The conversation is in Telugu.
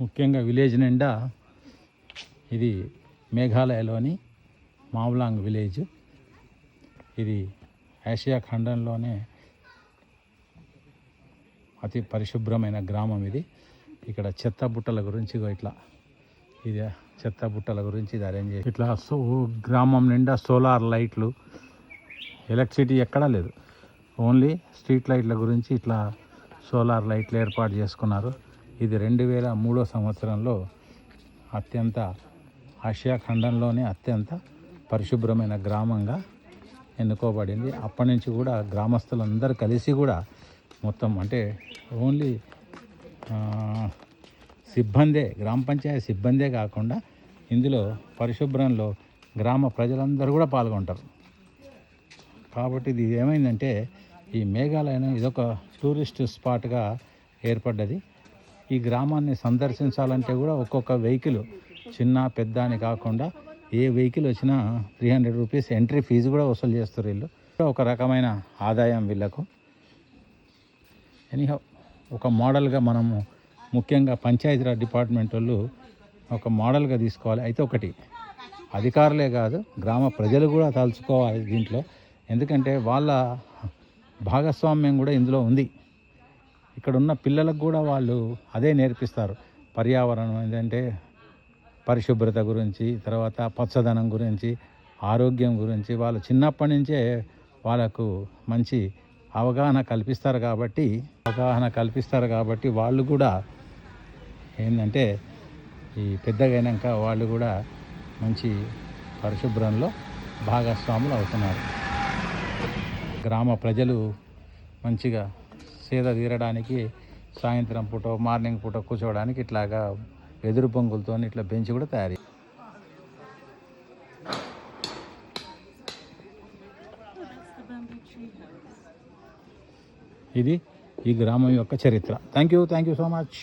ముఖ్యంగా విలేజ్ నిండా ఇది మేఘాలయలోని మావ్లాంగ్ విలేజ్. ఇది ఆసియా ఖండంలోనే అతి పరిశుభ్రమైన గ్రామం ఇది. ఇక్కడ చెత్త బుట్టల గురించి ఇట్లా ఇది చెత్త బుట్టల గురించి ఇది అరేంజ్ చేసి ఇట్లా గ్రామం నిండా సోలార్ లైట్లు, ఎలక్ట్రిసిటీ ఎక్కడా లేదు, ఓన్లీ స్ట్రీట్ లైట్ల గురించి ఇట్లా సోలార్ లైట్లు ఏర్పాటు చేసుకున్నారు. ఇది 2003 సంవత్సరంలో అత్యంత ఆసియా ఖండంలోనే అత్యంత పరిశుభ్రమైన గ్రామంగా ఎన్నుకోబడింది. అప్పటి నుంచి కూడా గ్రామస్తులందరూ కలిసి కూడా మొత్తం అంటే ఓన్లీ సిబ్బందే, గ్రామ పంచాయతీ సిబ్బందే కాకుండా ఇందులో పరిశుభ్రంలో గ్రామ ప్రజలందరూ కూడా పాల్గొంటారు. కాబట్టి ఇది ఏమైందంటే ఈ మేఘాలయం ఇదొక టూరిస్ట్ స్పాట్గా ఏర్పడ్డది. ఈ గ్రామాన్ని సందర్శించాలంటే కూడా ఒక్కొక్క వెహికల్ చిన్న పెద్ద అని కాకుండా ఏ వెహికల్ వచ్చినా 300 రూపీస్ ఎంట్రీ ఫీజు కూడా వసూలు చేస్తారు వీళ్ళు. ఒక రకమైన ఆదాయం వీళ్ళకు. ఎనీహౌ ఒక మోడల్గా మనము ముఖ్యంగా పంచాయతీరాజ్ డిపార్ట్మెంట్ వాళ్ళు ఒక మోడల్గా తీసుకోవాలి. అయితే ఒకటి అధికారులే కాదు గ్రామ ప్రజలు కూడా తలుచుకోవాలి దీంట్లో. ఎందుకంటే వాళ్ళ భాగస్వామ్యం కూడా ఇందులో ఉంది. ఇక్కడ ఉన్న పిల్లలకు కూడా వాళ్ళు అదే నేర్పిస్తారు. పర్యావరణం ఏంటంటే పరిశుభ్రత గురించి, తర్వాత పచ్చదనం గురించి, ఆరోగ్యం గురించి వాళ్ళు చిన్నప్పటి నుంచే వాళ్ళకు మంచి అవగాహన కల్పిస్తారు. కాబట్టి వాళ్ళు కూడా ఏంటంటే ఈ పెద్దగైనాక వాళ్ళు కూడా మంచి పరిశుభ్రంలో భాగస్వాములు అవుతున్నారు. గ్రామ ప్రజలు మంచిగా సేద తీరడానికి సాయంత్రం పూట, మార్నింగ్ పూట కూర్చోవడానికి ఇట్లాగా వెదురు పొంగులతో ఇట్లా బెంచ్ కూడా తయారు. ఇది ఈ గ్రామం యొక్క చరిత్ర. Thank you so much.